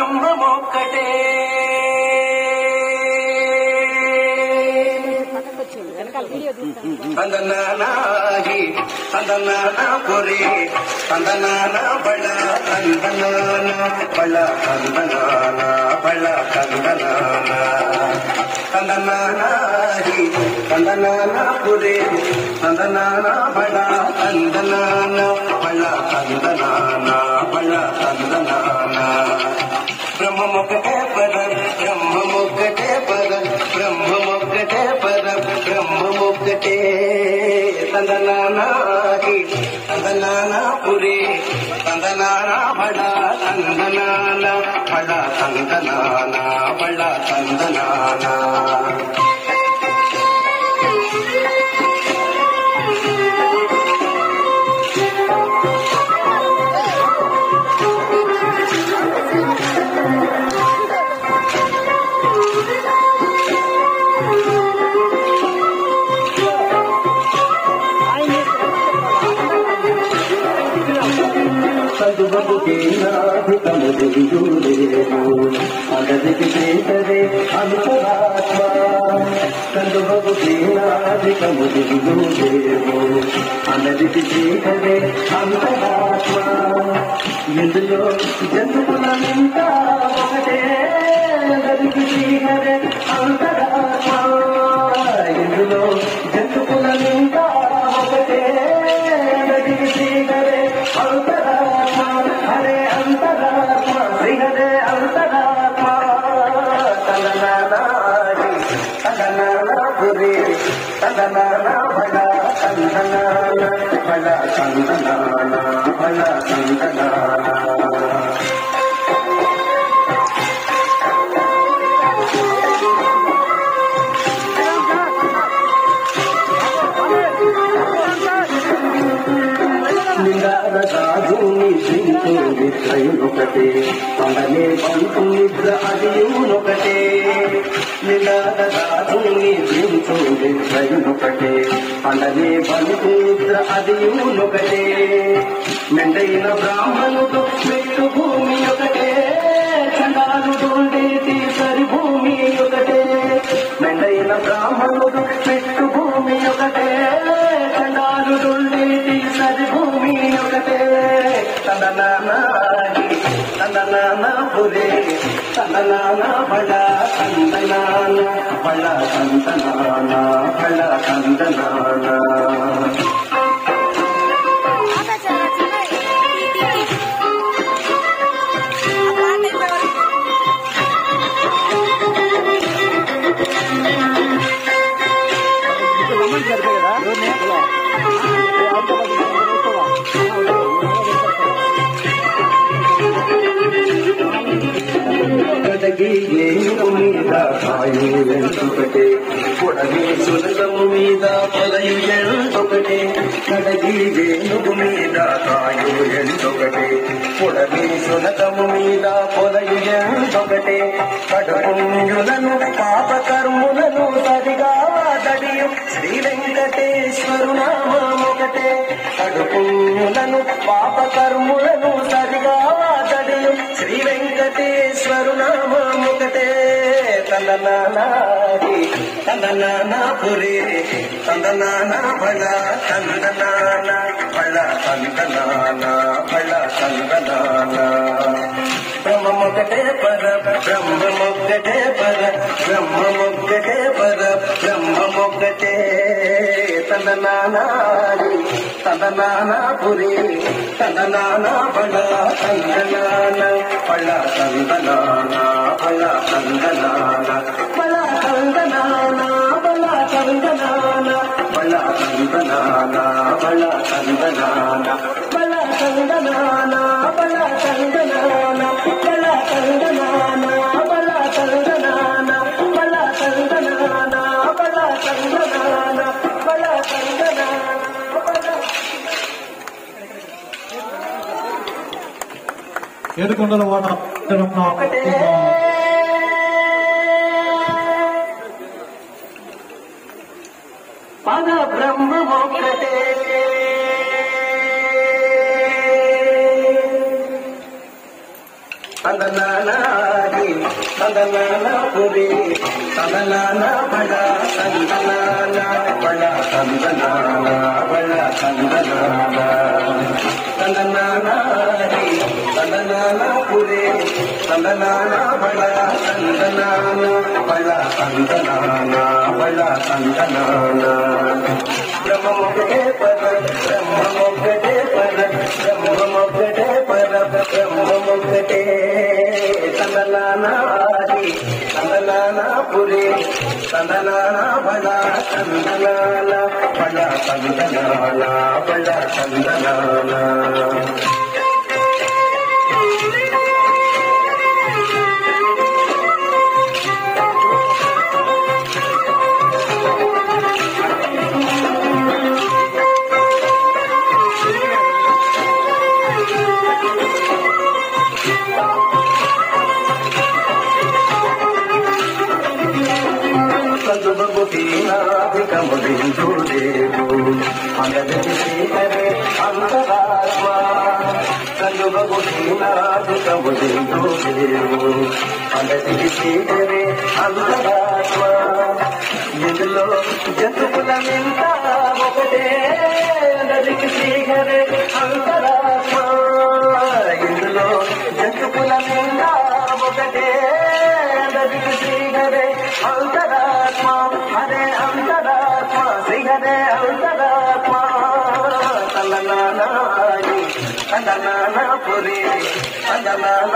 బ్రహ్మమొక్కటే తందనానాహి తందనానా పొరే తందనానా బళ తందనానా బళ తందనానా బళ తందనానా తందనానాహి తందనానా పొరే తందనానా బళ తందనానా బళ తందనానా బళ తందనానా బ్రహ్మమొక్కటే పద బ్రహ్మమొక్కటే పద బ్రహ్మమొక్కటే పద బ్రహ్మమొక్కటే తందనానాహి తందనానా పురే తందనానా బళ తందనానా బళ తందనానా బళ తందనానా అగదికి చేతరే అంతరాత్మ కందుబగు దీనాధికము దిగుదేమో అగదికి చేతరే అంతరాత్మ ఇందులో జంతువులంతా ఒకటే అగదికి చేతరే అంతరాత్మ ఇందులో జంతువులంతా ఒకటే అగదికి చేతరే అంతరాత్మ హరే అంతరాత్మ శ్రీహరే అంతరాత్మ తందనానాహి తందనానా పురే తందనానా బళ తందనానా బళ తందనానా బళ తందనానా నిందారదాజుని శ్రీతో నిద్రయునొకటే పండనే పంపు నిద్ర అదియునొకటే నిందారదాజుని శ్రీతో నిద్రయునొకటే పండనే పంపు నిద్ర అదియునొకటే మెండైన బ్రాహ్మణుడు మెట్టు భూమి ఒకటే చండాలుడు సరి భూమి ఒకటే మెండైన బ్రాహ్మణుడు మెట్టు భూమి ఒకటే చండాలుడు సరి భూమి ఒకటే తందనానాహి తందనానా పురే తందనానా బళ తందనానా బళ తందనానా బళ తందనానా కడగి ఏనుగు మీద కాయు ఎంతొకటే పొడవి సులభము మీద పొదయు ఎంతొకటే కడగి ఏనుగు మీద కాయు ఎంతొకటే పొడవి సులభము మీద పొదయు ఎంతొకటే కడుపుణ్యులను పాపకర్ములను సరిగా దడియు శ్రీ వెంకటేశ్వరు నామొకటే కడుపుణ్యులను పాపకర్ములను సరిగా దడియు శ్రీ వెంకటేశ్వరు నామొకటే తందనానాహి తందనానా పురే తందనానా బళ తందనానా బళ తందనానా బళ తందనానా బ్రహ్మమొక్కటే పద బ్రహ్మమొక్కటే పద బ్రహ్మమొక్కటే పద బ్రహ్మమొక్కటే తందనానాహి తందనానా పురే తందనానా బళ తందనానా బళ తందనానా బళ తందనానా బళ తందనానా బళ తందనానా బళ తందనానా బళ తందనానా బళ తందనానా బళ తందనానా బళ తందనానా బళ తందనానా బళ తందనానా బళ తందనానా బళ తందనానా ఏడుకొండల వాడ పద బ్రహ్మమొక్కటే తందనానా తందనాన పురి తందనాన బళ తందనాన బళ తందనాన బళ తందనాన తందనాన హరి తందనాన పురి తందనాన బళ తందనాన బళ తందనాన బళ తందనాన బ్రహ్మమొక్కటే పద బ్రహ్మమొక్కటే పద బ్రహ్మమొక్కటే పద బ్రహ్మమొక్కటే తందనాన హరి తందనాన పురి తందనాన బళ తందనాన బళ తందనాన బళ తందనాన కందుబగుతీనాధికముదిందుదేవు అగదతి శ్రీహరే అంతరాత్మ కందుబగుతీనాధికముదిందుదేవు అగదతి శ్రీహరే అంతరాత్మ ఇందులో జంతువుల మింత ఒకటే అగదతి శ్రీహరే అంతరాత్మ ఇందులో జంతువుల మింత ఒకటే అగదతి శ్రీహరే అంతరాత్మ హరే అంతరాత్మ శ్రీ హరే అంతరాత్మ తందనాన పురి తందనాన